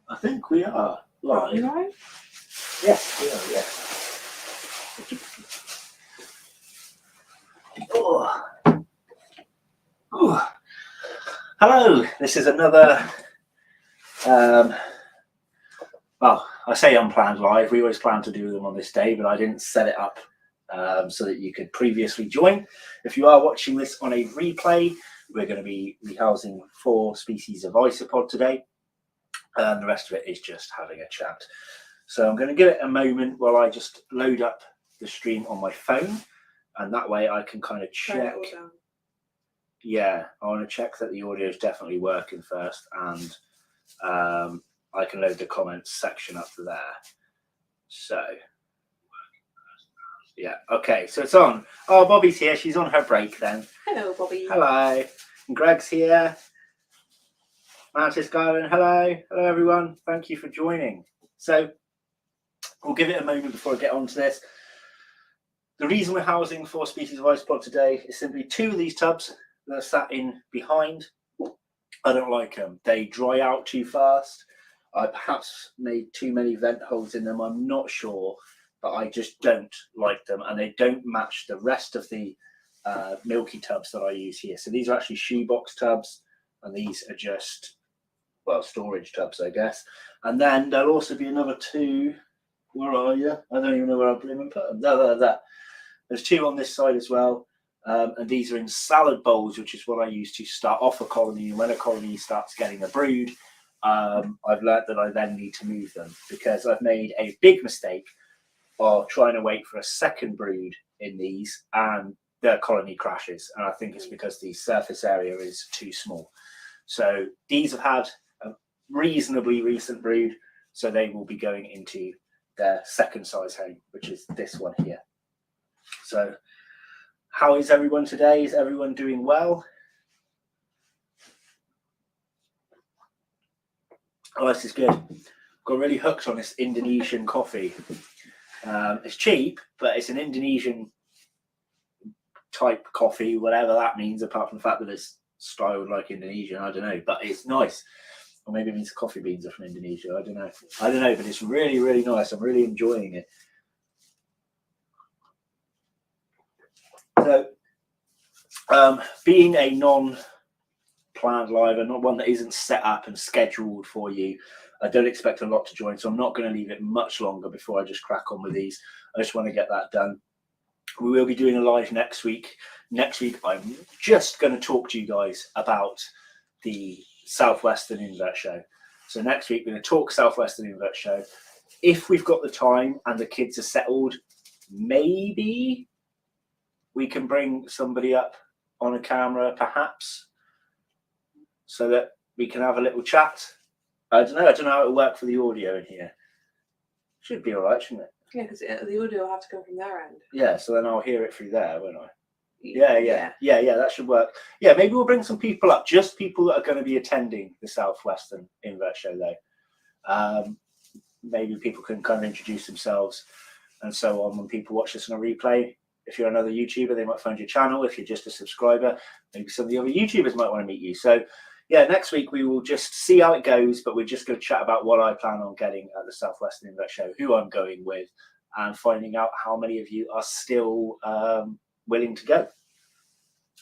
I think we are live. Are we live? Yes, we are, yes. Oh. Oh. Hello, this is another, well, I say unplanned live. We always plan to do them on this day, but I didn't set it up so that you could previously join. If you are watching this on a replay, we're going to be rehousing 4 species of isopod today. And the rest of it is just having a chat. So I'm going to give it a moment while I just load up the stream on my phone, and that way I can kind of check. Yeah, I want to check that the audio is definitely working first, and I can load the comments section up to there. So, yeah, okay, so it's on. Oh, Bobby's here. She's on her break then. Hello, Bobby. Hello. And Greg's here. Mantis Garland, hello. Hello, everyone. Thank you for joining. So we'll give it a moment before I get on to this. The reason we're housing 4 species of isopod today is simply 2 of these tubs that are sat in behind. I don't like them. They dry out too fast. I perhaps made too many vent holes in them. I'm not sure, but I just don't like them, and they don't match the rest of the milky tubs that I use here. So these are actually shoebox tubs, and these are just, well, storage tubs, I guess. And then there'll also be another 2. Where are you? I don't even know where I'll put them. There. There's 2 on this side as well. And these are in salad bowls, which is what I use to start off a colony. And when a colony starts getting a brood, I've learned that I then need to move them, because I've made a big mistake of trying to wait for a second brood in these, and their colony crashes. And I think it's because the surface area is too small. So these have had a reasonably recent brood, so they will be going into their second size home, which is this one here. So how is everyone today? Is everyone doing well? Oh, this is good. Got really hooked on this Indonesian coffee. It's cheap, but it's an Indonesian type coffee, whatever that means, apart from the fact that it's styled like Indonesian. I don't know, but it's nice. Or maybe it means the coffee beans are from Indonesia. I don't know, but it's really, really nice. I'm really enjoying it. So, being a non-planned live, and not one that isn't set up and scheduled for you, I don't expect a lot to join, so I'm not going to leave it much longer before I just crack on with these. I just want to get that done. We will be doing a live next week. Next week, I'm just going to talk to you guys about the Southwestern Invert Show. So next week, we're going to talk Southwestern Invert Show. If we've got the time and the kids are settled, maybe we can bring somebody up on a camera, perhaps, so that we can have a little chat. I don't know how it'll work for the audio in here. Should be all right, shouldn't it? Yeah, because the audio will have to come from their end. Yeah, so then I'll hear it through there, won't I? Yeah, that should work. Yeah, maybe we'll bring some people up, just people that are going to be attending the Southwestern Invert Show, though. Maybe people can kind of introduce themselves and so on when people watch this on a replay. If you're another YouTuber, they might find your channel. If you're just a subscriber, maybe some of the other YouTubers might want to meet you. So, yeah, next week we will just see how it goes, but we're just going to chat about what I plan on getting at the Southwestern Invert Show, who I'm going with, and finding out how many of you are still willing to go.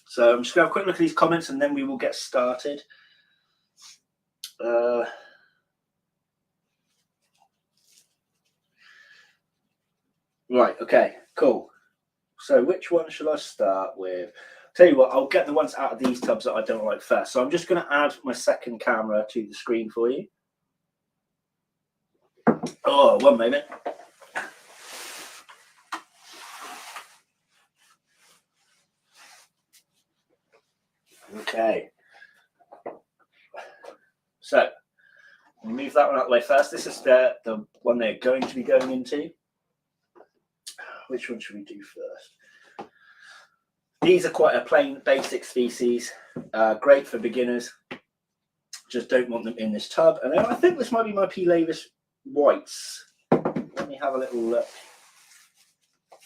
So I'm just going to have a quick look at these comments, and then we will get started. Right, okay, cool. So which one shall I start with? Tell you what, I'll get the ones out of these tubs that I don't like first. So I'm just going to add my second camera to the screen for you. Oh, one moment. Okay. So we'll move that one out of the way first. This is the one they're going to be going into. Which one should we do first? These are quite a plain, basic species. Great for beginners. Just don't want them in this tub. And I think this might be my P. laevis whites. Let me have a little look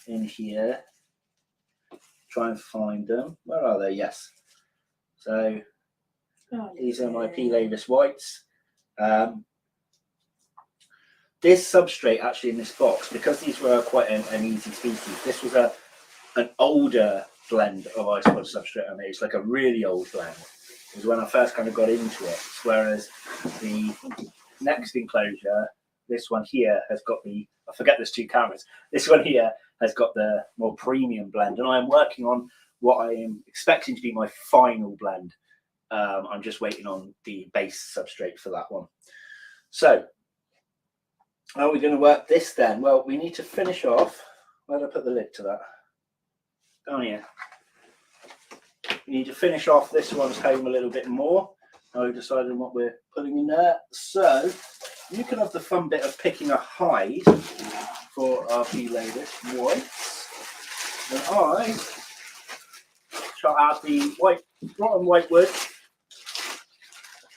in here. Try and find them. Where are they? Yes. So these are my P. laevis whites. this substrate actually in this box, because these were quite an easy species, this was an older blend of isopod substrate I made. It's like a really old blend. It was when I first kind of got into it. Whereas the next enclosure, this one here has got the, I forget there's two cameras, this one here has got the more premium blend, and I am working on what I am expecting to be my final blend. I'm just waiting on the base substrate for that one. So how are we going to work this then? Well, we need to finish off. Where did I put the lid to that? Down here. We need to finish off this one's home a little bit more. Now we've decided on what we're putting in there. So you can have the fun bit of picking a hide for our few latest whites. And I shall add the rotten white wood.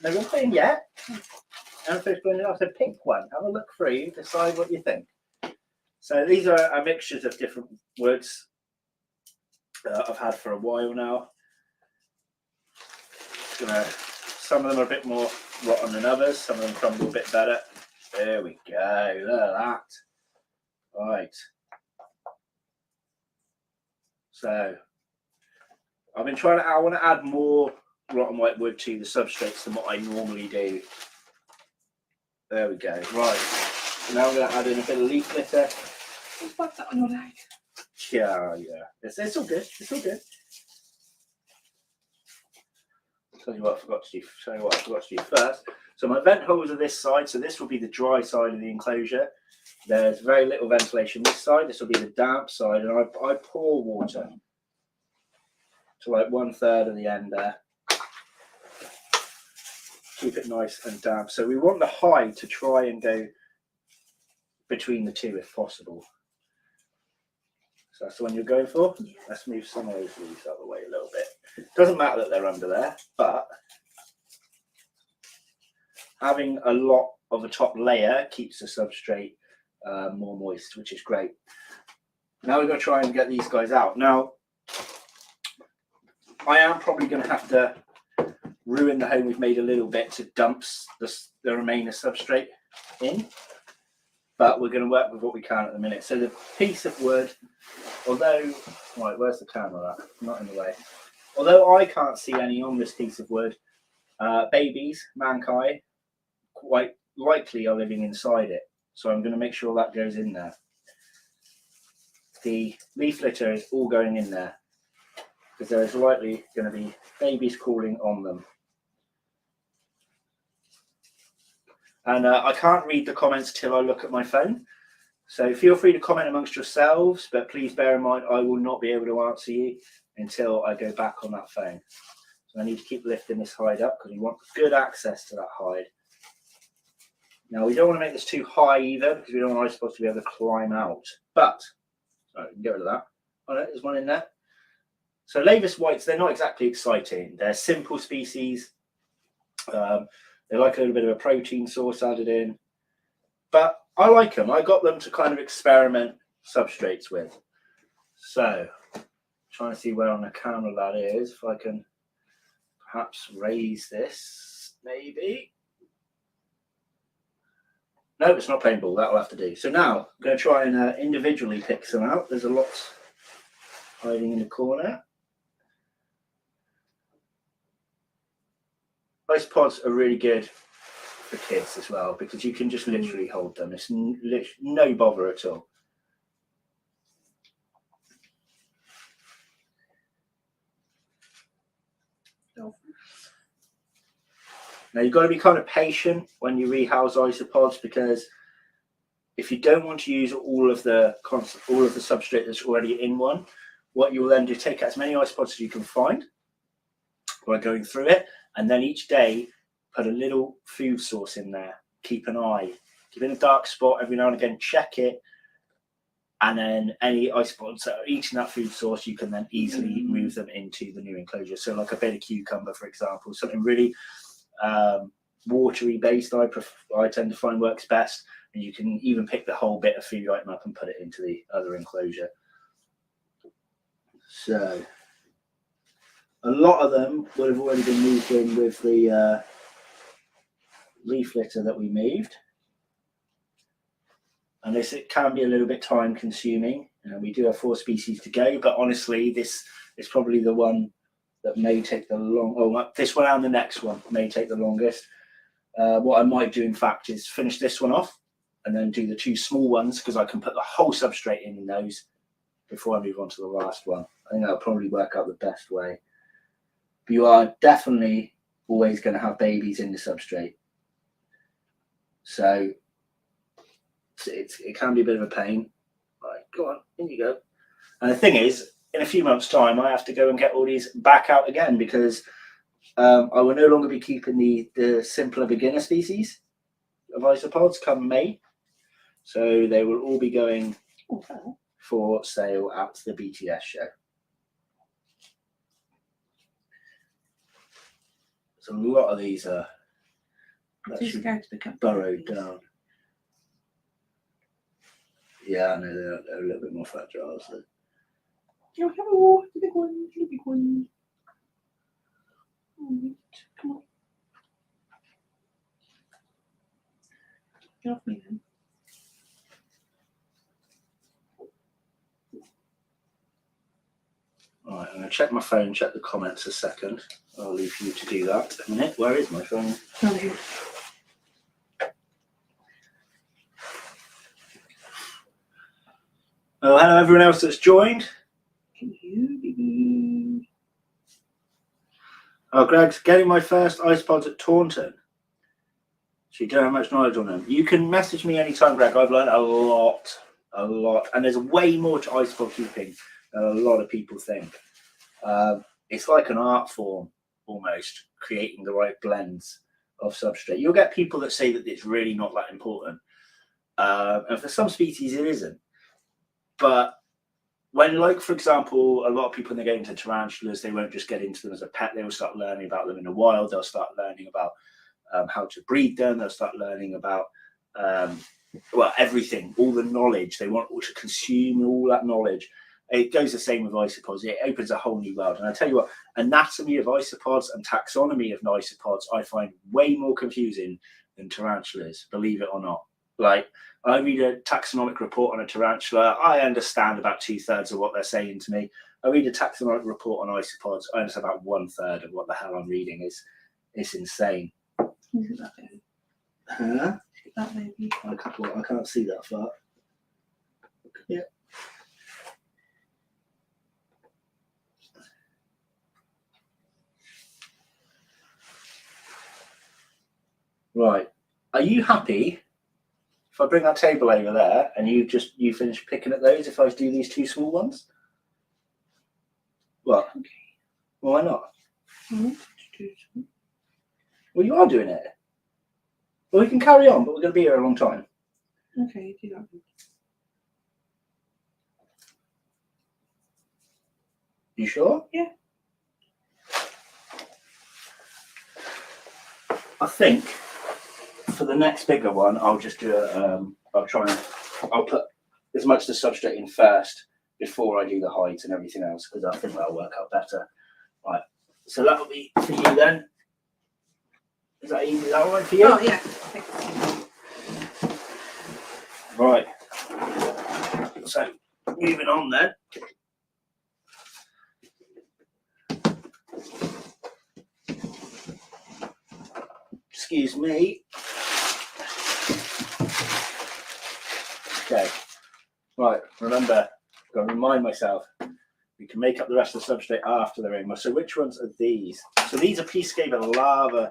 No, we're not putting yet. And first blending off, so pick one, have a look through, decide what you think. So these are mixtures of different woods I've had for a while now. Some of them are a bit more rotten than others, some of them crumble a bit better. There we go, look at that. Right. So I've been trying to, I want to add more rotten white wood to the substrates than what I normally do. There we go. Right. So now we're going to add in a bit of leaf litter. Just wipe that on your leg. Yeah. It's all good. It's all good. Tell you what I forgot to do. First. So my vent holes are this side. So this will be the dry side of the enclosure. There's very little ventilation this side. This will be the damp side, and I pour water to like 1/3 of the end there. Keep it nice and damp. So we want the hide to try and go between the two if possible. So that's the one you're going for? Yeah. Let's move some of those leaves out of the way a little bit. Doesn't matter that they're under there, but having a lot of a top layer keeps the substrate more moist, which is great. Now we're going to try and get these guys out. Now, I am probably going to have to ruin the home we've made a little bit to dump the remainder substrate in, but we're going to work with what we can at the minute. So the piece of wood, although, right, where's the camera at? Not in the way. Although I can't see any on this piece of wood, babies, mankai, quite likely are living inside it. So I'm going to make sure that goes in there. The leaf litter is all going in there because there is likely going to be babies crawling on them. And I can't read the comments till I look at my phone. So feel free to comment amongst yourselves, but please bear in mind I will not be able to answer you until I go back on that phone. So I need to keep lifting this hide up because we want good access to that hide. Now we don't want to make this too high either because we don't want isopods to be able to climb out. But, right, we can get rid of that. Oh no, there's one in there. So Lavis whites, they're not exactly exciting. They're simple species. They like a little bit of a protein source added in. But I like them. I got them to kind of experiment substrates with. So, trying to see where on the camera that is. If I can perhaps raise this, maybe. No, it's not playing ball. That'll have to do. So now, I'm going to try and individually pick some out. There's a lot hiding in the corner. Isopods are really good for kids as well because you can just literally hold them. It's no bother at all. Now you've got to be kind of patient when you rehouse isopods because if you don't want to use all of the substrate that's already in one, what you'll then do, take as many isopods as you can find by going through it, and then each day put a little food source in there. Keep an eye, keep it in a dark spot every now and again, check it, and then any isopods that are eating that food source, you can then easily move them into the new enclosure. So like a bit of cucumber, for example, something really watery based I tend to find works best, and you can even pick the whole bit of food item up and put it into the other enclosure. So a lot of them would have already been moved in with the leaf litter that we moved. and it can be a little bit time consuming. We do have 4 species to go, but honestly, this is probably the one that may take the long. Oh, this one and the next one may take the longest. What I might do, in fact, is finish this one off and then do the 2 small ones, because I can put the whole substrate in those before I move on to the last one. I think that'll probably work out the best way. But you are definitely always going to have babies in the substrate. So it can be a bit of a pain. Right, go on, in you go. And the thing is, in a few months' time, I have to go and get all these back out again, because I will no longer be keeping the simpler beginner species of isopods come May. So they will all be going for sale at the BTS show. So a lot of these are burrowed down. Yeah, I know they're a little bit more fragile. So. Oh, hello, the big one, the big one. Oh, come on. Get off me then. Right, I'm going to check my phone, check the comments a second. I'll leave you to do that a minute. Where is my phone? Oh, here. Oh, hello everyone else that's joined. Can you be? Oh, Greg's getting my first isopods at Taunton. So you don't have much knowledge on them. You can message me anytime, Greg. I've learned a lot. And there's way more to isopod keeping than a lot of people think. It's like an art form, almost, creating the right blends of substrate. You'll get people that say that it's really not that important. And for some species, it isn't. But when, like, for example, a lot of people, when they get into tarantulas, they won't just get into them as a pet. They will start learning about them in the wild. They'll start learning about how to breed them. They'll start learning about, well, everything, all the knowledge. They want to consume all that knowledge. It goes the same with isopods. It opens a whole new world. And I tell you what, anatomy of isopods and taxonomy of isopods, I find way more confusing than tarantulas, believe it or not. Like, I read a taxonomic report on a tarantula. I understand about 2/3 of what they're saying to me. I read a taxonomic report on isopods. I understand about 1/3 of what the hell I'm reading. It's insane. Look at that baby. Huh? That baby. I can't see that far. Yeah. Right. Are you happy if I bring that table over there and you finish picking at those if I do these 2 small ones? What? Okay. Why not? I want to do something. Well, you are doing it. Well, we can carry on, but we're going to be here a long time. Okay, do that. You sure? Yeah. I think for the next bigger one, I'll just do I'll put as much of the substrate in first before I do the height and everything else, because I think that'll work out better. Right. So that'll be for you then. Is that easy? Is that all right for you? Oh, yeah. Right. So moving on then. Excuse me. Okay. Right. Remember, I've got to remind myself. We can make up the rest of the substrate after they're in. So which ones are these? So these are Peacekeeper larvae.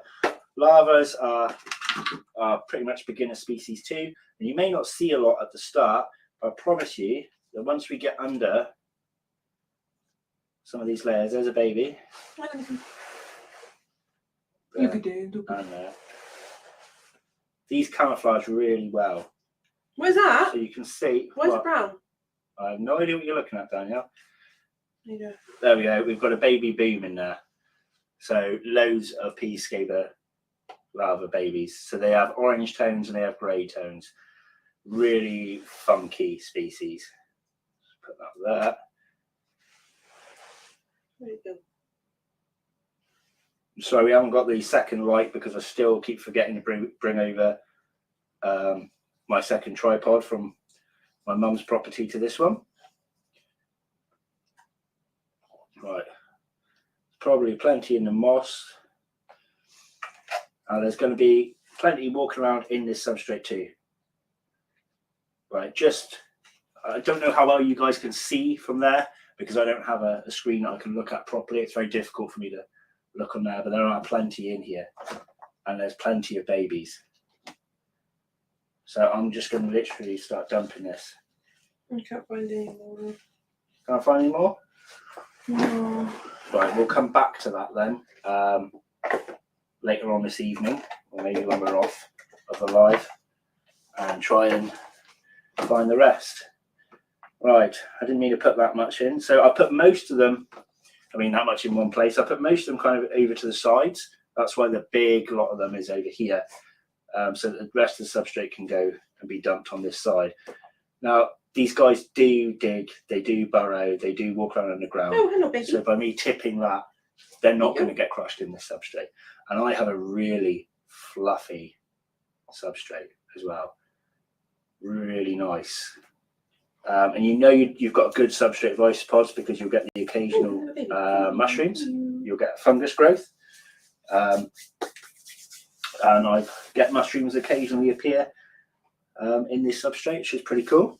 Larvas are pretty much beginner species too. And you may not see a lot at the start, but I promise you that once we get under some of these layers, there's a baby. You could do. And these camouflage really well. What is that? So you can see. Why is it brown? I have no idea what you're looking at, Danielle. Yeah. There we go. We've got a baby boom in there. So loads of Peacekeeper larva babies. So they have orange tones and they have grey tones. Really funky species. Put that there. There you go. Sorry, we haven't got the second light because I still keep forgetting to bring over my second tripod from my mum's property to this one. Right, probably plenty in the moss, and there's going to be plenty walking around in this substrate too. Right, just I don't know how well you guys can see from there because I don't have a screen that I can look at properly. It's very difficult for me to look on there, but there are plenty in here, and there's plenty of babies. So I'm just going to literally start dumping this. I can't find any more. Can't find any more? No. Right, we'll come back to that then later on this evening, or maybe when we're off of the live, and try and find the rest. Right, I didn't mean to put that much in. So I put most of them, I mean that much in one place, I put most of them kind of over to the sides. That's why the big lot of them is over here. So that the rest of the substrate can go and be dumped on this side. Now, these guys do dig, they do burrow, they do walk around on the ground. Oh, hello, baby. So by me tipping that, they're not going to get crushed in this substrate. And I have a really fluffy substrate as well. Really nice. And you know you've got a good substrate of isopods because you'll get the occasional mushrooms. You'll get fungus growth. And I get mushrooms occasionally appear in this substrate, which is pretty cool.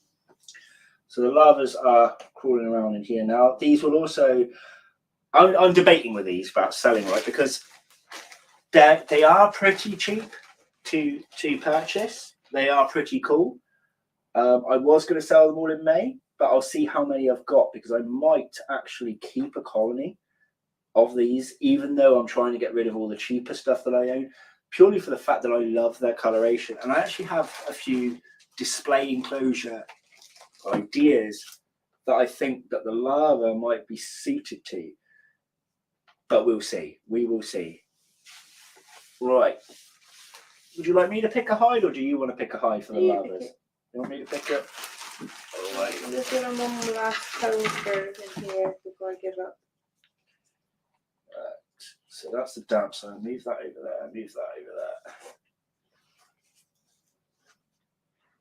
So the larvas are crawling around in here now. These will also, I'm debating with these about selling, right? Because they are pretty cheap to purchase. They are pretty cool. I was going to sell them all in May, but I'll see how many I've got because I might actually keep a colony of these, even though I'm trying to get rid of all the cheaper stuff that I own, purely for the fact that I love their coloration. And I actually have a few display enclosure ideas that I think that the larva might be suited to, but we'll see. We will see. Right. Would you like me to pick a hide, or do you want to pick a hide for the larvas? You want me to pick it? All right. I'm just gonna mum the last coaster in here before I give up. Right. So that's the damp zone. Move that over there. Move that over there.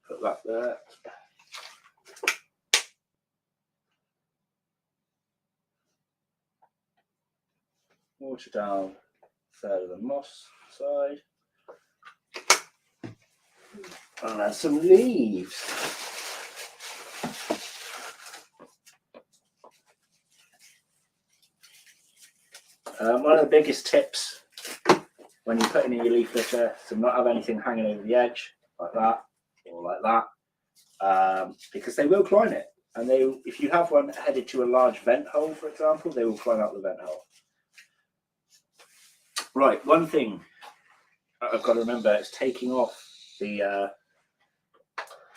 Put that there. Water down third of the moss side. And then some leaves. One of the biggest tips when you put in your leaf litter to not have anything hanging over the edge like that or like that, because they will climb it. And if you have one headed to a large vent hole, for example, they will climb out the vent hole. Right, one thing I've got to remember is taking off the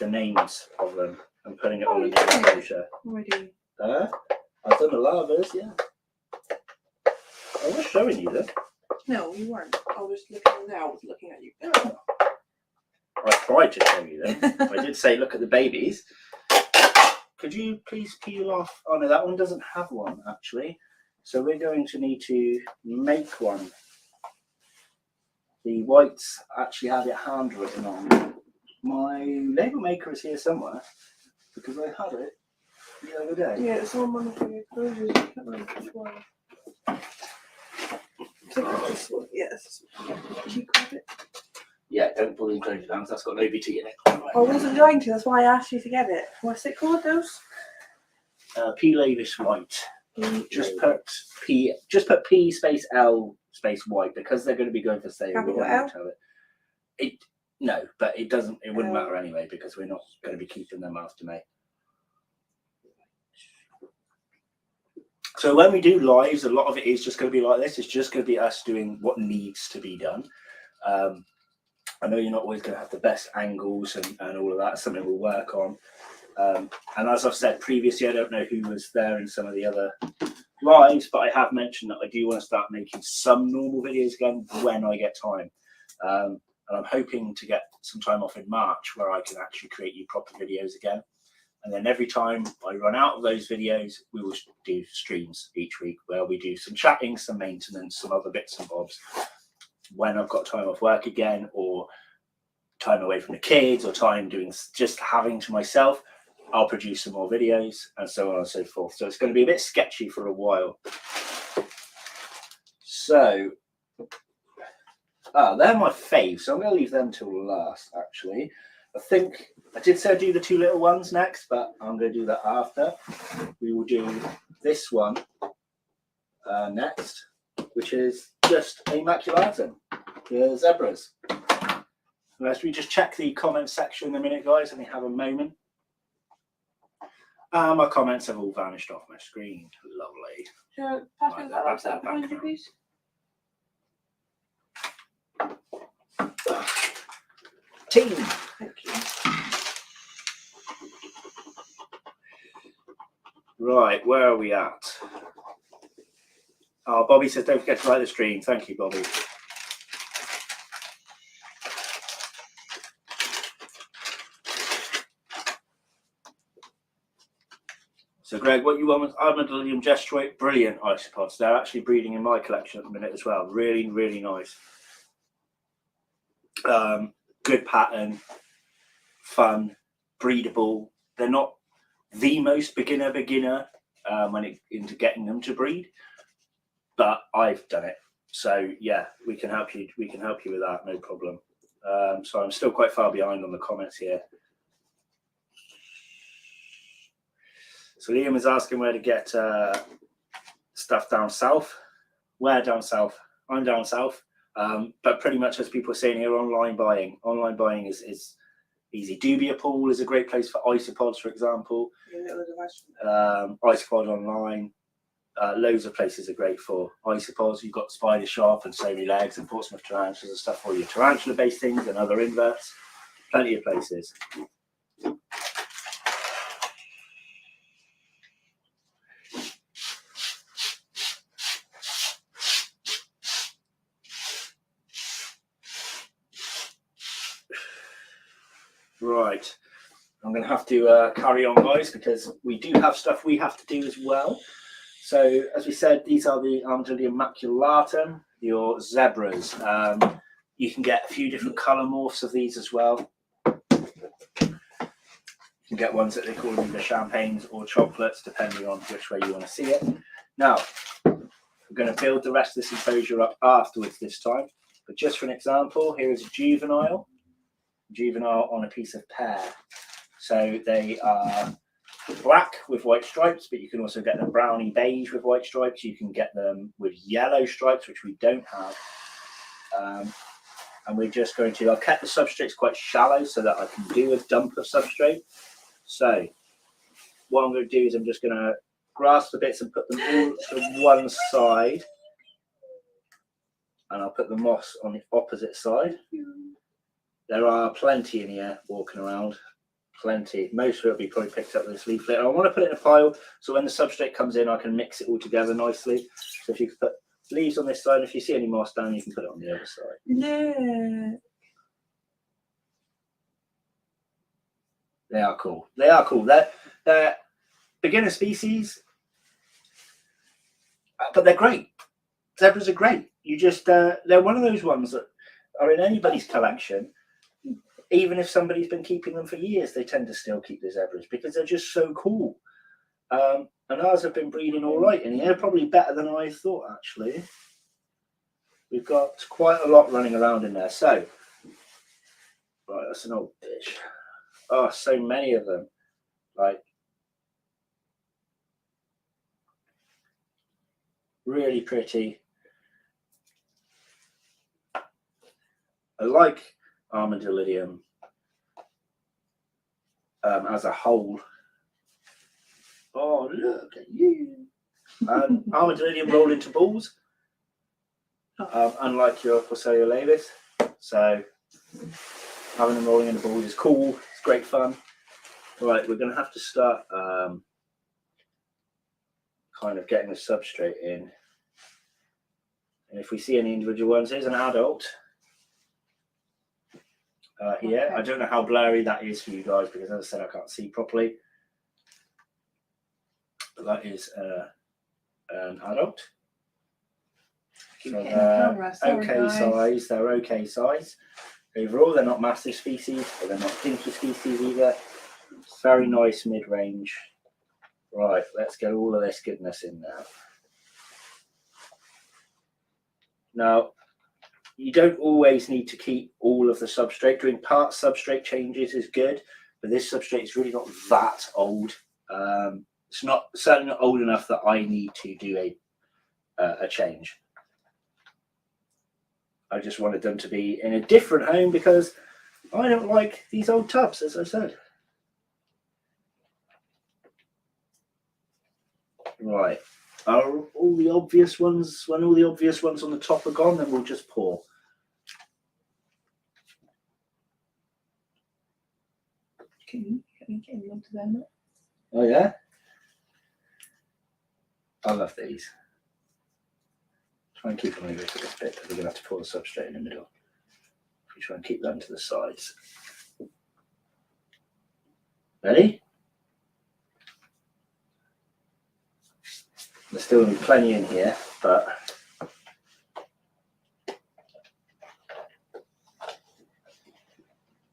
names of them and putting it all in the enclosure. Already. I've done the larvas, yeah. I was showing you them. No, you weren't. I was looking now. I was looking at you. Oh. I tried to show you them. I did say, look at the babies. Could you please peel off? Oh no, that one doesn't have one actually. So we're going to need to make one. The whites actually have it handwritten on. My label maker is here somewhere because I had it the other day. Yeah, it's on one of the enclosures. I can't remember which one. I think it's this one. Yes. Did you grab it? Yeah, don't pull the enclosure down, that's got no BT in it. I wasn't going to, that's why I asked you to get it. What's it called, those? P. Lavis White. Just put P space L space white because they're going to be going for sale. Capital L? No, but it doesn't. It wouldn't matter anyway because we're not going to be keeping them after May. So when we do lives, a lot of it is just going to be like this. It's just going to be us doing what needs to be done. I know you're not always going to have the best angles and all of that. It's something we'll work on. And as I've said previously, I don't know who was there in some of the other lives, but I have mentioned that I do want to start making some normal videos again when I get time. And I'm hoping to get some time off in March where I can actually create you proper videos again. And then every time I run out of those videos, we will do streams each week where we do some chatting, some maintenance, some other bits and bobs. When I've got time off work again, or time away from the kids, or time doing just having to myself, I'll produce some more videos and so on and so forth. So it's going to be a bit sketchy for a while. So, they're my faves. So I'm going to leave them till last, actually. I think I did say I'd do the two little ones next, but I'm going to do that after. We will do this one next, which is just a maculatum, the zebras. Let's we just check the comment section in a minute, guys. Let me have a moment. My comments have all vanished off my screen. Lovely. Sure, pass me Right, that that's up behind you, background. please. Team. Thank you. Right, where are we at? Oh, Bobby says don't forget to like the stream. Thank you, Bobby. So, Greg, what you want with Armadillium gestroid? Brilliant isopods. They're actually breeding in my collection at the minute as well. Really, really nice. Good pattern, fun, breedable. They're not the most beginner when into getting them to breed, but I've done it. So yeah, we can help you. We can help you with that, no problem. So I'm still quite far behind on the comments here. So Liam is asking where to get stuff down south. Where down south? I'm down south. But pretty much as people are saying here, online buying. Online buying is easy. Dubia Pool is a great place for isopods, for example. Isopod online. Loads of places are great for isopods. You've got Spidershop and Sony Legs and Portsmouth tarantulas and stuff for your tarantula-based things and other inverts. Plenty of places. Right, I'm going to have to carry on, guys, because we do have stuff we have to do as well. So, as we said, these are the Armadillium maculatum, your zebras. You can get a few different colour morphs of these as well. You can get ones that they call either champagnes or chocolates, depending on which way you want to see it. Now, we're going to build the rest of this enclosure up afterwards this time. But just for an example, here is a juvenile on a piece of pear. So they are black with white stripes, but you can also get them browny beige with white stripes. You can get them with yellow stripes, which we don't have. And we're just going to, I've kept the substrates quite shallow so that I can do a dump of substrate. So what I'm going to do is I'm just going to grasp the bits and put them all to one side. And I'll put the moss on the opposite side. There are plenty in here walking around, plenty. Most of it will be probably picked up with this leaflet. I want to put it in a pile so when the substrate comes in, I can mix it all together nicely. So if you could put leaves on this side, if you see any moss down, you can put it on the other side. No. They are cool. They are cool. They're beginner species, but they're great. Zebras are great. You just, they're one of those ones that are in anybody's collection. Even if somebody's been keeping them for years, they tend to still keep the zebras because they're just so cool. And ours have been breeding all right in here, probably better than I thought, actually. We've got quite a lot running around in there. So, right, that's an old dish. Oh, so many of them. Like, really pretty. I like Armadillium as a whole. Oh, look at you. Armadillium roll into balls, unlike your Porcellia laevis. So having them rolling into balls is cool. It's great fun. Right, we're going to have to start kind of getting the substrate in. And if we see any individual ones, here's an adult. Here. I don't know how blurry that is for you guys because, as I said, I can't see properly. But that is an adult. So they're okay size. They're okay size. Overall, they're not massive species, but they're not dinky species either. It's very nice mid-range. Right, let's get all of this goodness in now. Now, you don't always need to keep all of the substrate. Doing part substrate changes is good, but this substrate is really not that old. It's not certainly not old enough that I need to do a change. I just wanted them to be in a different home because I don't like these old tubs, as I said. Right. Are all the obvious ones, when all the obvious ones on the top are gone, then we'll just pour. Can you get him onto them? Oh yeah? I love these. Try and keep them over to this bit because we're going to have to pour the substrate in the middle. If we try and keep that to the sides. Ready? There's still going to be plenty in here, but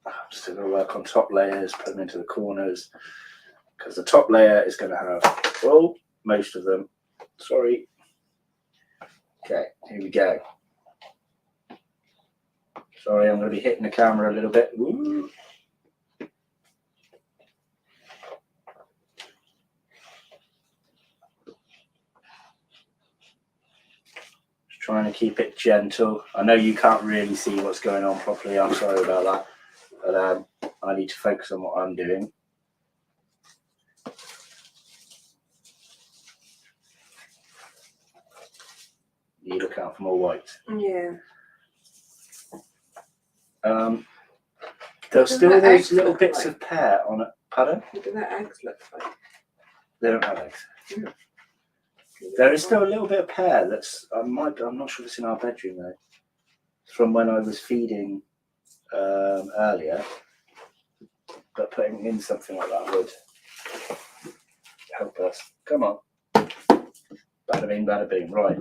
I'm still going to work on top layers, put them into the corners, because the top layer is going to have, well, most of them. Sorry. Okay, here we go. Sorry, I'm going to be hitting the camera a little bit. Ooh. Trying to keep it gentle. I know you can't really see what's going on properly. I'm sorry about that, but I need to focus on what I'm doing. You look out for more whites. Yeah. There's still those little bits of pear on it. Pardon? What do their eggs look like? They don't have eggs. Mm. There is still a little bit of pear that's, I'm not sure if it's in our bedroom though. From when I was feeding earlier. But putting in something like that would help us. Come on. Bada bing, bada boom. Right.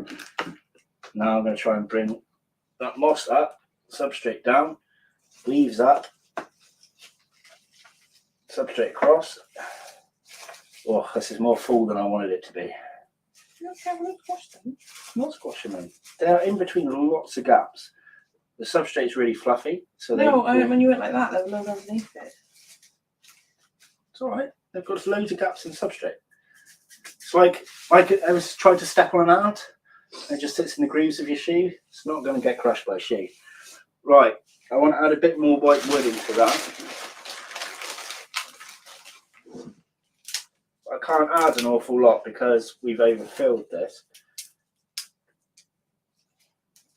Now I'm going to try and bring that moss up, substrate down, leaves up, substrate across. Oh, this is more full than I wanted it to be. Not squashing them. They're in between lots of gaps. The substrate's really fluffy, so no, when you went like that, there was loads underneath it. It's all right. They've got loads of gaps in substrate. It's like I was trying to step on an ant. It just sits in the grooves of your shoe. It's not going to get crushed by a shoe. Right. I want to add a bit more white wood into that. I can't add an awful lot because we've overfilled this.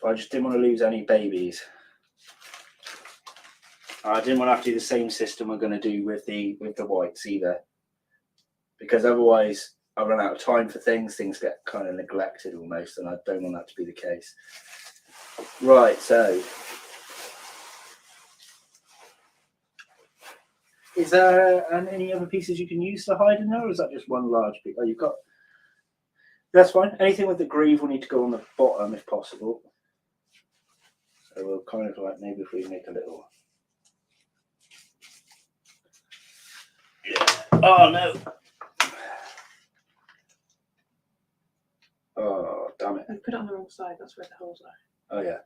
But I just didn't want to lose any babies. I didn't want to have to do the same system we're going to do with the whites either, because otherwise I run out of time for things. Things get kind of neglected almost, and I don't want that to be the case. Right, so is there any other pieces you can use to hide in there, or is that just one large piece? Oh, you've got. That's fine. Anything with the groove will need to go on the bottom if possible. So we'll kind of like maybe if we make a little. Yeah. Oh no. Oh damn it. I put it on the wrong side, that's where the holes are. Oh yeah.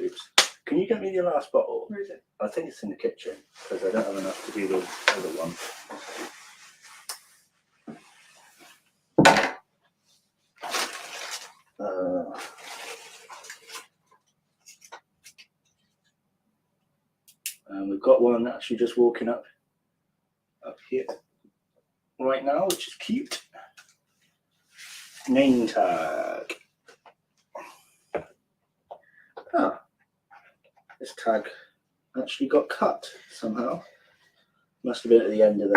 Oops. Can you get me the last bottle? Where is it? I think it's in the kitchen because I don't have enough to do the other one. And we've got one actually just walking up here right now, which is cute. Name tag. Ah, this tag actually got cut somehow. Must have been at the end of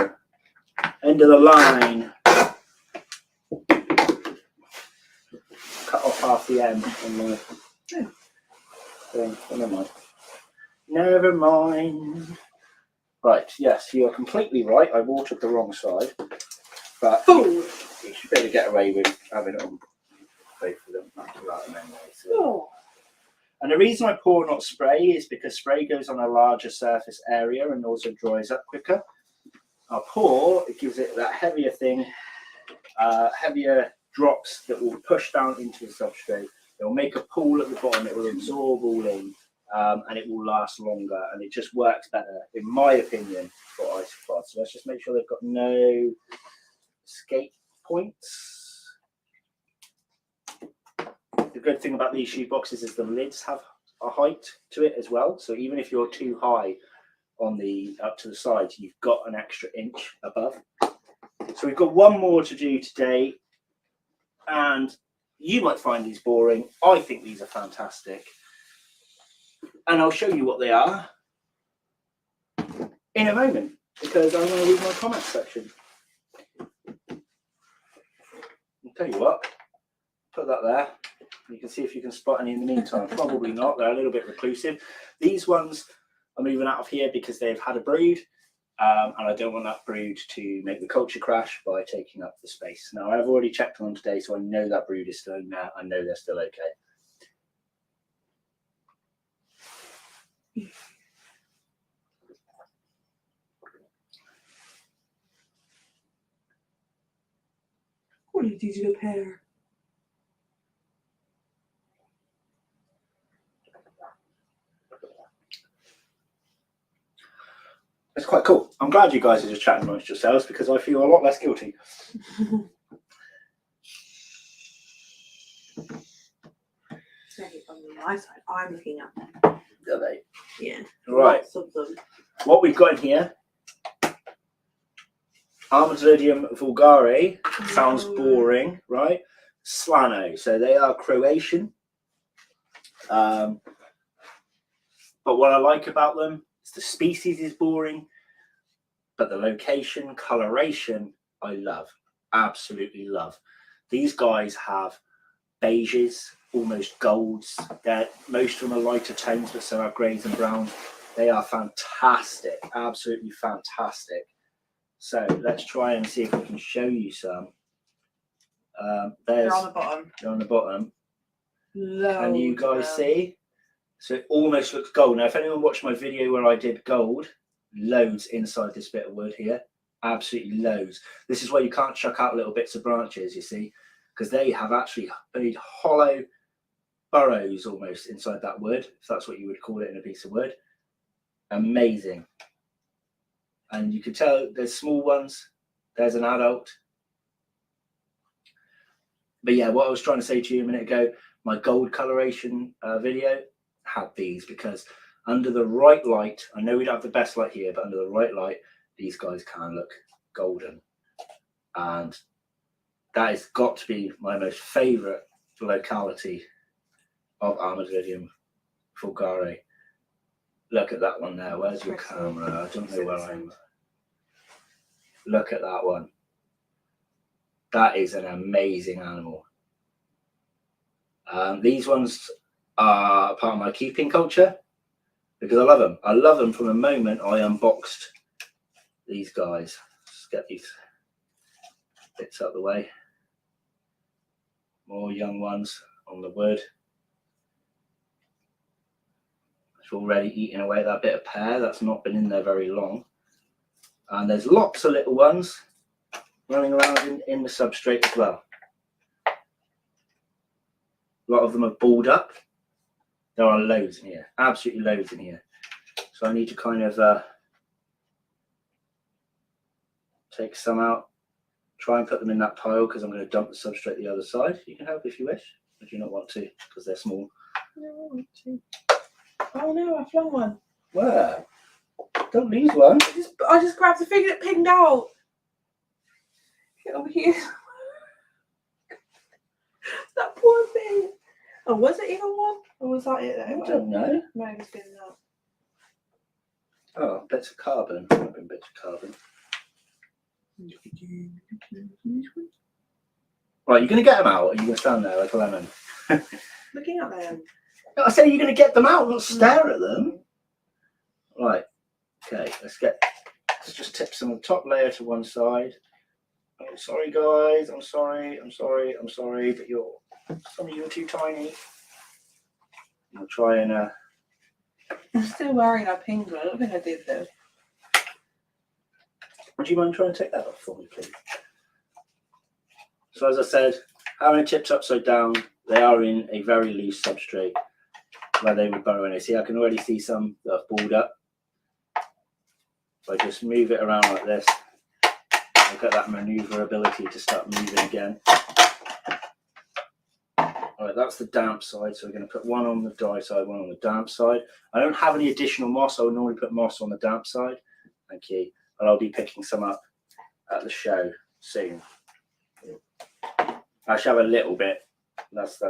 the line. Cut off half the end on my thing. Oh, never mind. Never mind. Right, yes, you are completely right. I watered the wrong side. But you should be able to get away with having it on both of them after that anyway. So. Oh. And the reason I pour not spray is because spray goes on a larger surface area and also dries up quicker. Our pour, it gives it that heavier thing, heavier drops that will push down into the substrate. It will make a pool at the bottom, it will absorb all in, and it will last longer, and it just works better, in my opinion, for isopods. So let's just make sure they've got no escape points. The good thing about these shoe boxes is the lids have a height to it as well. So even if you're too high on the up to the side, you've got an extra inch above. So we've got one more to do today, and you might find these boring. I think these are fantastic, and I'll show you what they are in a moment, because I'm going to read my comments section. I'll tell you what, put that there. You can see if you can spot any in the meantime. Probably not, they're a little bit reclusive. These ones are moving out of here because they've had a brood, and I don't want that brood to make the culture crash by taking up the space. Now, I've already checked on them today, so I know that brood is still in there. I know they're still okay. What did you do, pair? It's quite cool. I'm glad you guys are just chatting amongst yourselves, because I feel a lot less guilty. On my side, I'm looking at them. Are they? Yeah. Right. Lots of them. What we've got in here, Armadillidium vulgare, sounds boring, right? Slano, so they are Croatian. But what I like about them is the species is boring, but the location, coloration, I love, absolutely love. These guys have beiges, almost golds. Most of them are lighter tones, but some are greys and browns. They are fantastic, absolutely fantastic. So let's try and see if we can show you some. They're on the bottom. They're on the bottom. Loads. Can you guys see? So it almost looks gold. Now, if anyone watched my video where I did gold, loads inside this bit of wood here. Absolutely loads. This is where you can't chuck out little bits of branches, you see, because they have actually made hollow burrows almost inside that wood, if that's what you would call it in a piece of wood. Amazing. And you can tell there's small ones. There's an adult. But yeah, what I was trying to say to you a minute ago, my gold coloration video had these, because under the right light, I know we don't have the best light here, but under the right light, these guys can look golden. And that has got to be my most favourite locality of Armadillidium vulgare. Look at that one there. Where's your camera? I don't know where I am. Look at that one. That is an amazing animal. These ones are part of my keeping culture because I love them. I love them from the moment I unboxed these guys. Let's get these bits out of the way. More young ones on the wood. It's already eating away at that bit of pear. That's not been in there very long. And there's lots of little ones running around in the substrate as well. A lot of them are balled up. There are loads in here, absolutely loads in here. So I need to kind of take some out, try and put them in that pile, because I'm going to dump the substrate the other side. You can help if you wish, but you do not want to because they're small. I don't want to. Oh no, I flung one. Where? Don't lose one. I just grabbed the thing that pinged out. Get over here. That poor thing. Oh, was it even one? Or was that it? I don't know. No, it's been that. Oh, bits of carbon. I've been bits of carbon. Right, you're going to get them out, or are you going to stand there like a lemon? Looking at them. I say you're going to get them out, not stare at them. Right. Okay, let's just tip some of the top layer to one side. I'm sorry, guys. I'm sorry, but some of you are too tiny. I'll try and I'm still wearing a pink one. I don't think I did though. Would you mind trying to take that off for me, please? So as I said, having it tipped upside down, they are in a very loose substrate where they would burrow in it. See, I can already see some that have balled up. If I just move it around like this, I've got that maneuverability to start moving again. Alright, that's the damp side, so we're going to put one on the dry side, one on the damp side. I don't have any additional moss, I would normally put moss on the damp side. Thank you. And I'll be picking some up at the show soon. I should have a little bit. That's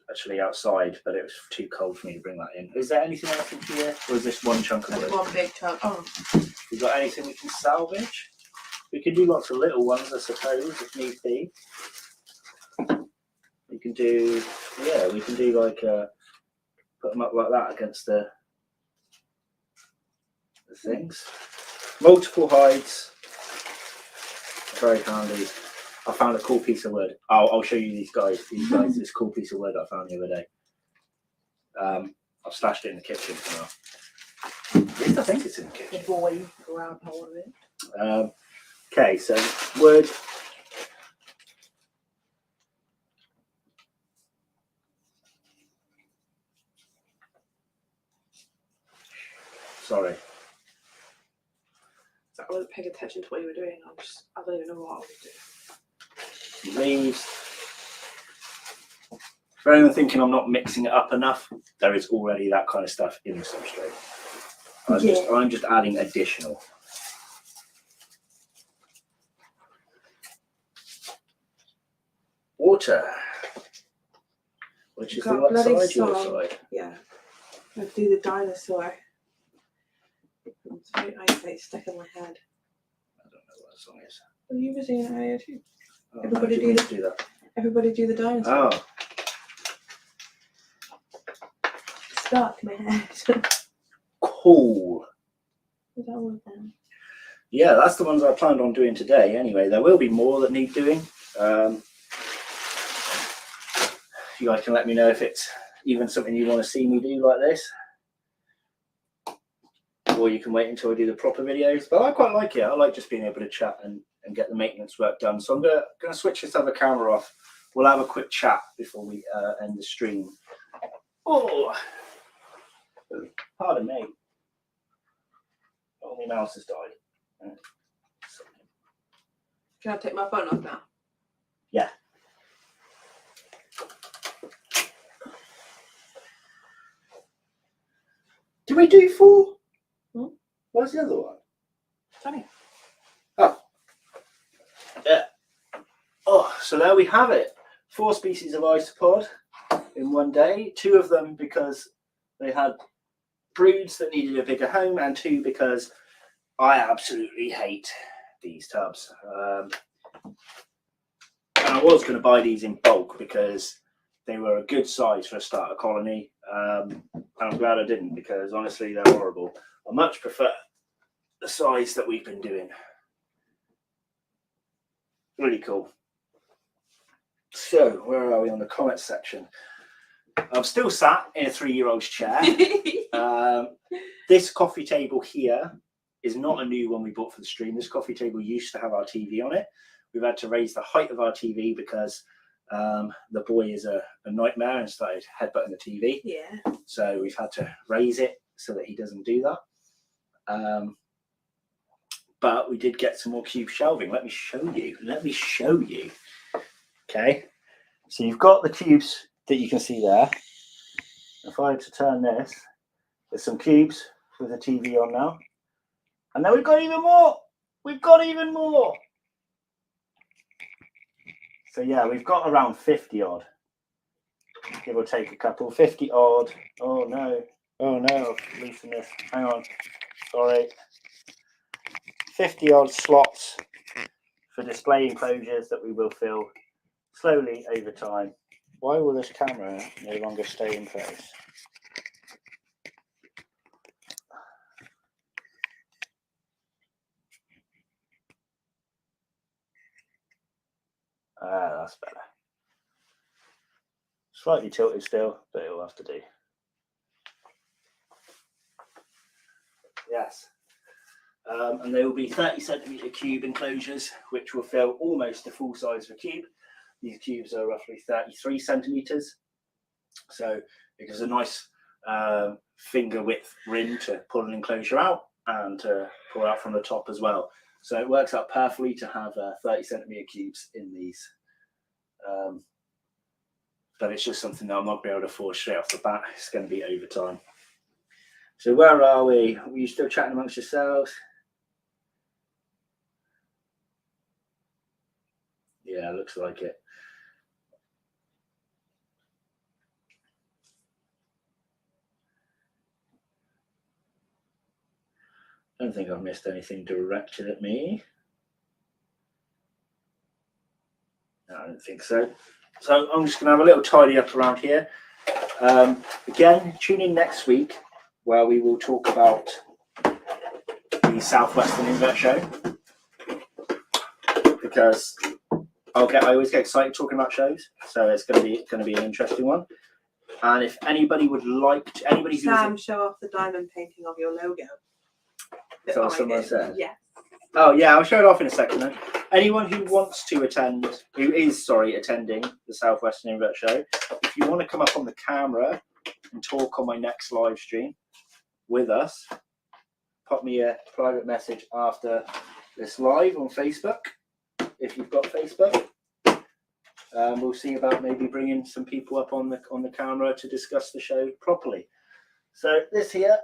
actually outside, but it was too cold for me to bring that in. Is there anything else in here, or is this one chunk of wood? One big chunk. Oh. We got anything we can salvage? We can do lots of little ones, I suppose, if need be. We can do, yeah, we can do like put them up like that against the things. Multiple hides. Very handy. I found a cool piece of wood. I'll show you these guys. These guys, this cool piece of wood I found the other day. I've stashed it in the kitchen for now. At least I think it's in the kitchen. The boy grab hold of it. Okay, so wood. Sorry. So I wasn't paying attention to what you were doing. I don't even know what I was doing. Leaves. For anyone thinking I'm not mixing it up enough, there is already that kind of stuff in the substrate. I'm just adding additional. Water. Which is the right side, your side? Yeah. Let's do the dinosaur. It's very nice, it's stuck in my head. I don't know what that song is. Well, you were singing it earlier too. Oh, Everybody do that. Everybody do the dinosaur. Oh. Stuck in my head. Cool. Is that all of them? Yeah, that's the ones I planned on doing today. Anyway, there will be more that need doing. You guys can let me know if it's even something you want to see me do like this. Or you can wait until I do the proper videos. But I quite like it. I like just being able to chat and get the maintenance work done. So I'm gonna switch this other camera off. We'll have a quick chat before we end the stream. Oh, pardon me. Oh, my mouse has died. Can I take my phone off now? Yeah. Did we do 4? Hmm? Where's the other one? Sorry. Oh. Yeah. Oh, so there we have it. 4 species of isopod in one day. 2 of them because they had broods that needed a bigger home, and 2 because I absolutely hate these tubs. And I was going to buy these in bulk because they were a good size for a starter colony. And I'm glad I didn't, because honestly they're horrible. I much prefer the size that we've been doing. Really cool. So where are we on the comments section? I'm still sat in a 3-year-old's chair. This coffee table here is not a new one we bought for the stream. This coffee table used to have our TV on it. We've had to raise the height of our TV because the boy is a nightmare and started headbutting the TV. Yeah. So we've had to raise it so that he doesn't do that. But we did get some more cube shelving. Let me show you. Okay. So you've got the cubes that you can see there. If I had to turn this, there's some cubes with the TV on now. And then we've got even more. So yeah, we've got around 50 odd. Give or take a couple. 50 odd. Oh no, I've loosened this. Hang on. Sorry. 50 odd slots for display enclosures that we will fill slowly over time. Why will this camera no longer stay in place? Ah, that's better. Slightly tilted still, but it'll have to do. Yes. And they will be 30 centimetre cube enclosures, which will fill almost the full size of a cube. These cubes are roughly 33 centimetres. So it gives a nice finger width rim to pull an enclosure out and to pull out from the top as well. So it works out perfectly to have 30 centimetre cubes in these. But it's just something that I'm not going to be able to afford straight off the bat. It's going to be over time. So where are we? Are you still chatting amongst yourselves? Yeah, looks like it. I don't think I've missed anything directed at me. No, I don't think so. So I'm just going to have a little tidy up around here. Again, tune in next week where we will talk about the Southwestern Invert show, because I always get excited talking about shows, so it's going to be an interesting one. And if anybody would like to, anybody who's Sam, show off the diamond painting of your logo. That's what someone said. Yeah. Oh yeah, I'll show it off in a second then. Anyone who wants to attend, who is attending the Southwestern Invert show, if you want to come up on the camera and talk on my next live stream with us, pop me a private message after this live on Facebook, if you've got Facebook. We'll see about maybe bringing some people up on the camera to discuss the show properly. So this here,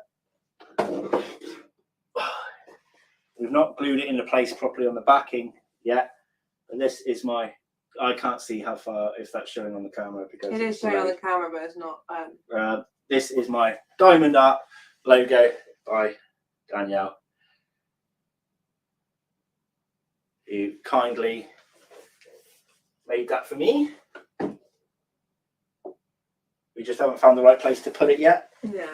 we've not glued it into place properly on the backing yet, but this is my, I can't see how far, if that's showing on the camera, because it is showing on the camera, but it's not. This is my diamond art logo by Danielle, who kindly made that for me. We just haven't found the right place to put it yet. Yeah.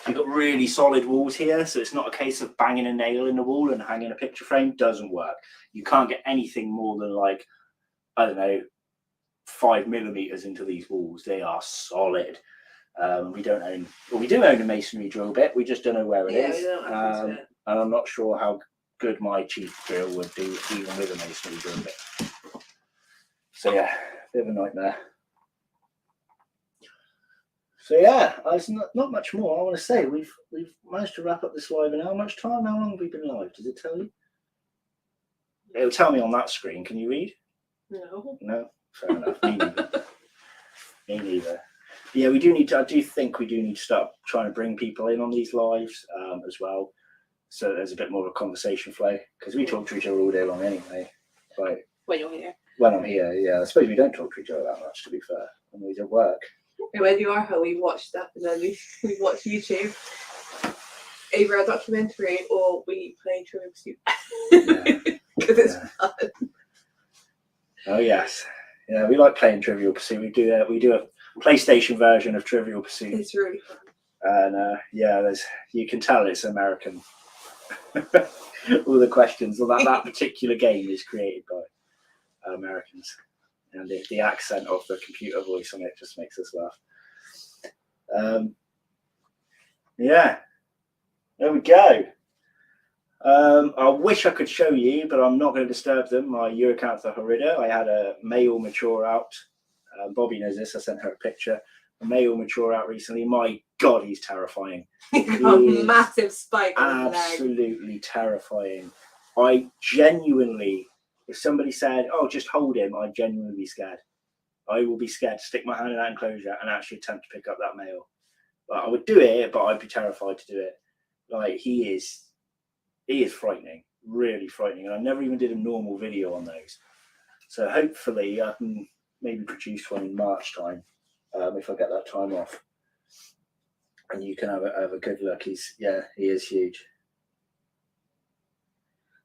We've got really solid walls here, so it's not a case of banging a nail in the wall and hanging a picture frame. Doesn't work. You can't get anything more than, like, I don't know, 5 millimeters into these walls. They are solid. We don't own, well, we do own a masonry drill bit. We just don't know where it is. We don't have and I'm not sure how good my cheap drill would do even with a masonry drill bit. So yeah, bit of a nightmare. So yeah, there's not much more I want to say. We've managed to wrap up this live in how much time? How long have we been live? Does it tell you? It'll tell me on that screen. Can you read? No. No? Fair enough. Me neither. Me neither. Yeah, we do need to, I do think we do need to start trying to bring people in on these lives as well. So there's a bit more of a conversation flow, because we talk to each other all day long anyway. Like, when you're here. When I'm here, yeah. I suppose we don't talk to each other that much, to be fair, when we don't work. When you are home, we watch stuff, and then we watch YouTube, either a documentary or we play Trivial Pursuit. Because it's fun. Oh yes, yeah. We like playing Trivial Pursuit. We do a PlayStation version of Trivial Pursuit. It's really fun. And yeah, you can tell it's American. All the questions, well, that particular game is created by Americans. And the accent of the computer voice on it just makes us laugh. Yeah, there we go. I wish I could show you, but I'm not going to disturb them. My Urocantha horrida, I had a male mature out. Bobby knows this. I sent her a picture. A male mature out recently. My God, he's terrifying. He's got a massive spike on his leg. Absolutely terrifying. I genuinely, if somebody said, "Oh, just hold him," I'd genuinely be scared. I will be scared to stick my hand in that enclosure and actually attempt to pick up that male. But I would do it, but I'd be terrified to do it. Like, he is frightening, really frightening. And I never even did a normal video on those. So hopefully I can maybe produce one in March time, if I get that time off. And you can have a good look. He is huge.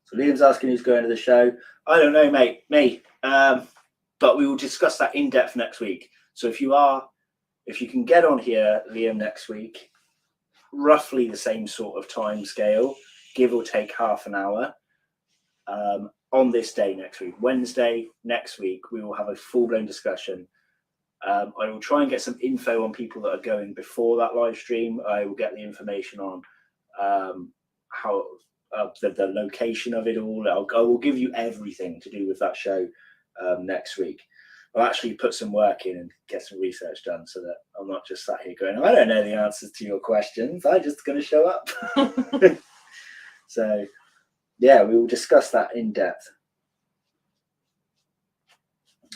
So Liam's asking who's going to the show. I don't know, mate. Me. But we will discuss that in depth next week. So if you can get on here, Liam, next week, roughly the same sort of time scale, give or take half an hour, on this day next week, Wednesday next week, we will have a full-blown discussion. I will try and get some info on people that are going before that live stream. I will get the information on how the location of it all. I will give you everything to do with that show next week. I'll actually put some work in and get some research done so that I'm not just sat here going, I don't know the answers to your questions. I'm just going to show up. So, yeah, we will discuss that in depth.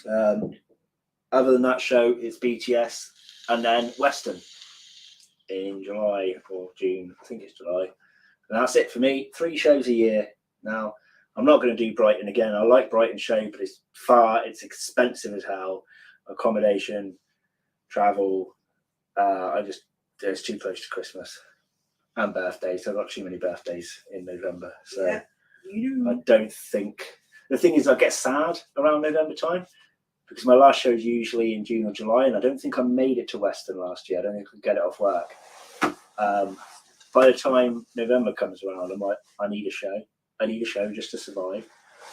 Other than that show, it's BTS and then Western in July or June. I think it's July. And that's it for me. 3 shows a year. Now, I'm not going to do Brighton again. I like Brighton show, but it's expensive as hell. Accommodation, travel. It's too close to Christmas and birthdays. I've got too many birthdays in November. So yeah, I don't think. The thing is, I get sad around November time because my last show is usually in June or July, and I don't think I made it to Western last year. I don't think I could get it off work. By the time November comes around, I need a show. I need a show just to survive.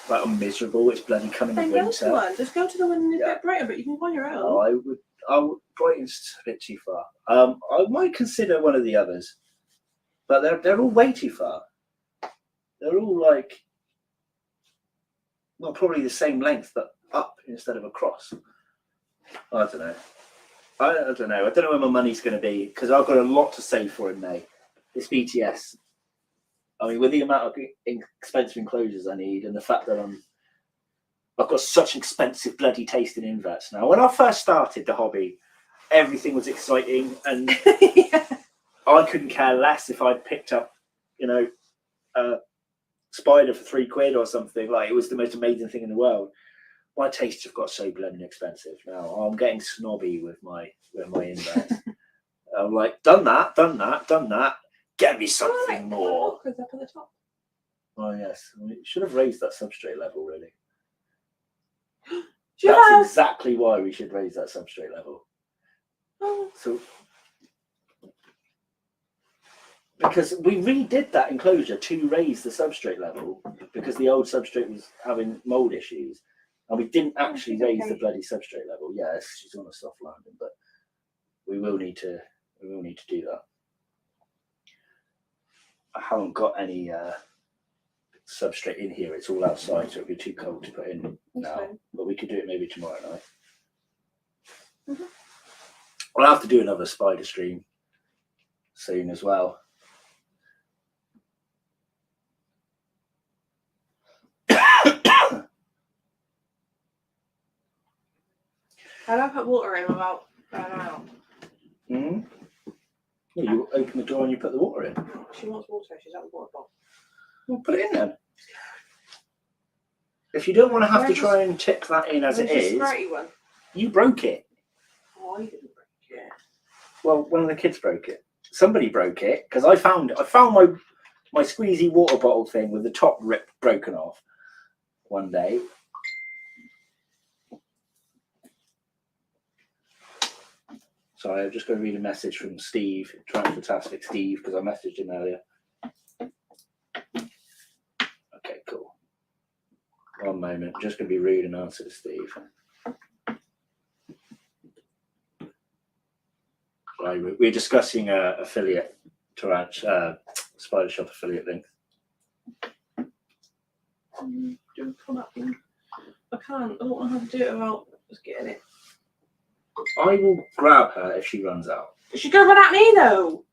Like, I'm miserable. It's bloody coming in winter. Go to one. Just go to the one in Brighton, but you can go on your own. No, I would. Brighton's a bit too far. I might consider one of the others, but they're all way too far. They're all like, well, probably the same length, but up instead of across. I don't know. I don't know. I don't know where my money's going to be because I've got a lot to save for in May. It's BTS. I mean, with the amount of expensive enclosures I need and the fact that I've got such expensive bloody taste in inverts now. When I first started the hobby, everything was exciting and yeah. I couldn't care less if I'd picked up, a spider for £3 or something. Like, it was the most amazing thing in the world. My tastes have got so bloody expensive now. I'm getting snobby with my inverts. I'm like, done that. Get me something more. Up at the top. Oh yes, I mean, it should have raised that substrate level really. That's exactly why we should raise that substrate level. Oh. So, because we redid that enclosure to raise the substrate level because the old substrate was having mold issues, and we didn't actually raise the bloody substrate level. Yes, she's on a soft landing, but we will need to do that. I haven't got any substrate in here. It's all outside, so it'd be too cold to put in now. But we could do it maybe tomorrow night. Mm-hmm. I'll have to do another spider stream soon as well. I'll put water in about an hour. Mm-hmm. Yeah, you open the door and you put the water in. She wants water. She's at the water bowl. Well, put it in then. If you don't want to have to try and tip that in as it is, one? You broke it. Oh, I didn't break it. Well, one of the kids broke it. Somebody broke it because I found my squeezy water bottle thing with the top broken off one day. Sorry, I'm just going to read a message from Steve, Fantastic Steve, because I messaged him earlier. Okay, cool. One moment. I'm just going to be rude and answer to Steve. Right, we're discussing affiliate Spidershop affiliate link. Don't come up in. I can't. I don't know how to do it without just getting it. I will grab her if she runs out. She's going to run at me though.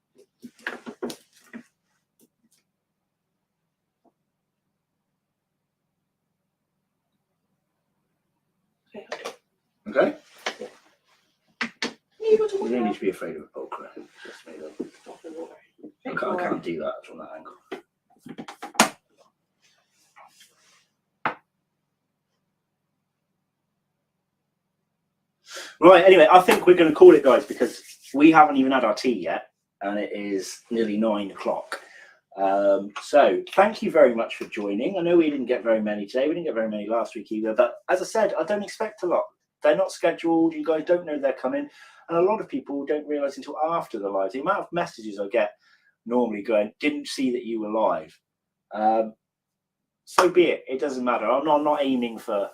Okay? Yeah. You don't need to be afraid of a poker. Just me though. I can't do that from that angle. Right, anyway, I think we're going to call it, guys, because we haven't even had our tea yet, and it is nearly 9 o'clock. So thank you very much for joining. I know we didn't get very many today. We didn't get very many last week either, but as I said, I don't expect a lot. They're not scheduled. You guys don't know they're coming. And a lot of people don't realise until after the live. The amount of messages I get normally going, didn't see that you were live. So be it. It doesn't matter. I'm not aiming for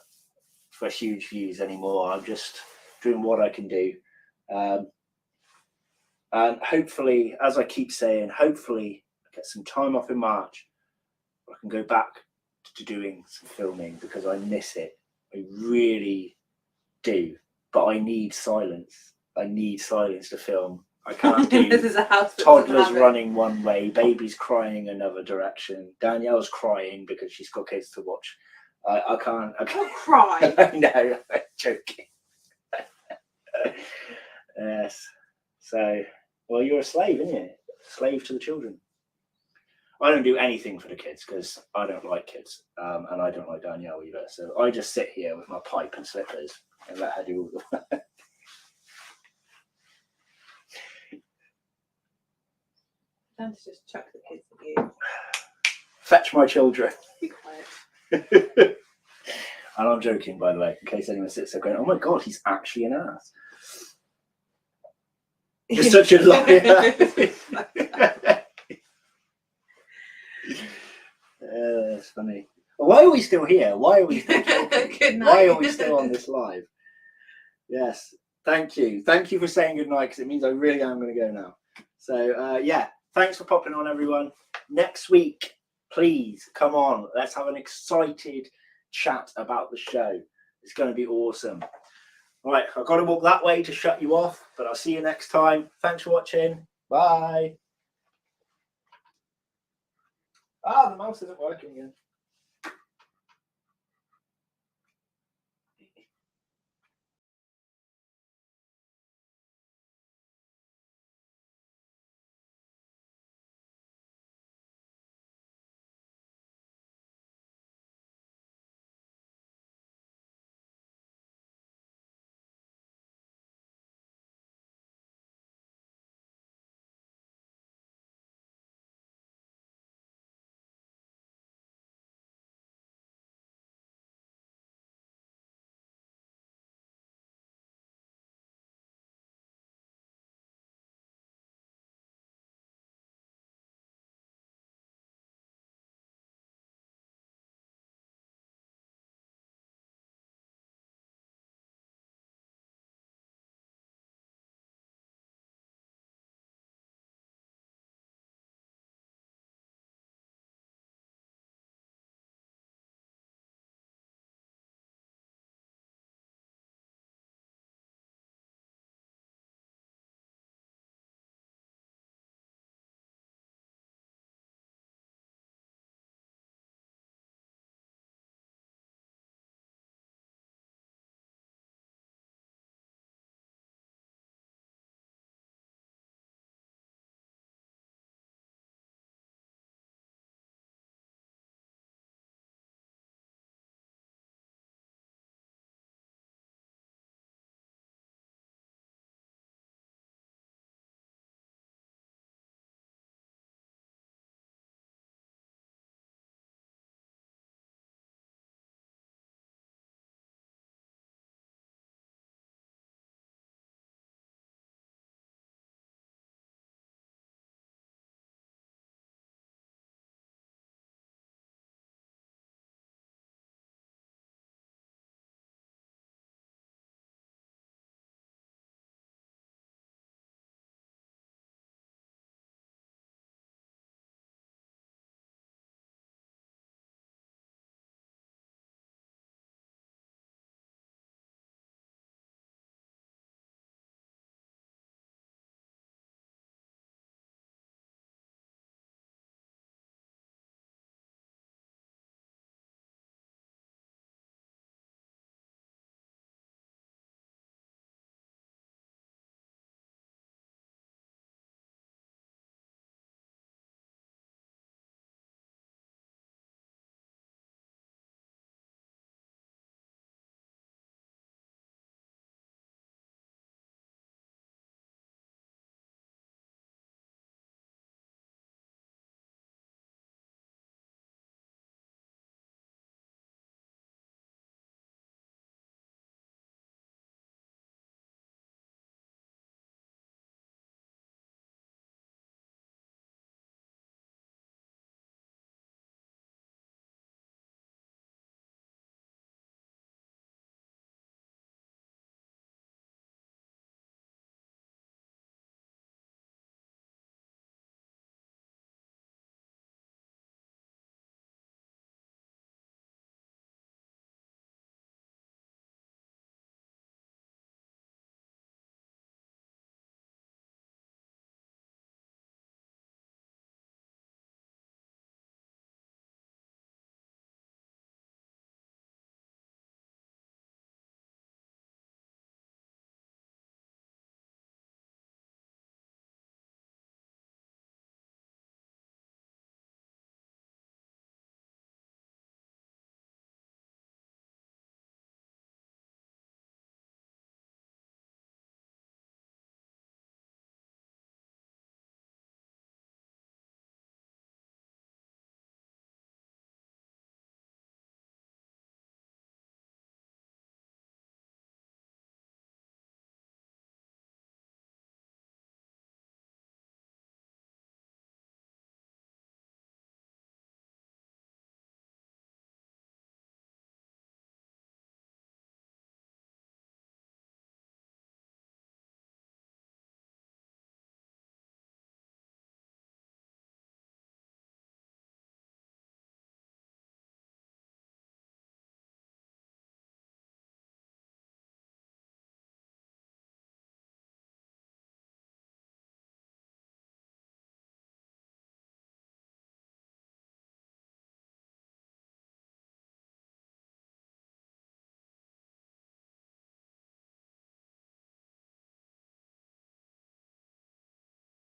huge views anymore. I'm just doing what I can do. And hopefully, as I keep saying, hopefully I get some time off in March I can go back to doing some filming because I miss it. I really do. But I need silence. I need silence to film. I can't do This is a house that toddlers doesn't have it. running one way, babies crying another direction. Danielle's crying because she's got kids to watch. I can't. Don't cry. No, I'm joking. Yes. So, well, you're a slave, aren't you? Slave to the children. I don't do anything for the kids because I don't like kids, and I don't like Danielle either. So I just sit here with my pipe and slippers and let her do all the work. Time to just chuck the kids at you. Fetch my children. Be quiet. And I'm joking, by the way, in case anyone sits there going, "Oh my god, he's actually an ass." You're such a liar. That's funny. Why are we still here? Why are we still talking? Good night. Why are we still on this live? Yes, thank you. Thank you for saying good night because it means I really am going to go now. So, yeah, thanks for popping on, everyone. Next week, please come on. Let's have an excited chat about the show. It's going to be awesome. All right, I've got to walk that way to shut you off, but I'll see you next time. Thanks for watching. Bye. Ah, the mouse isn't working again.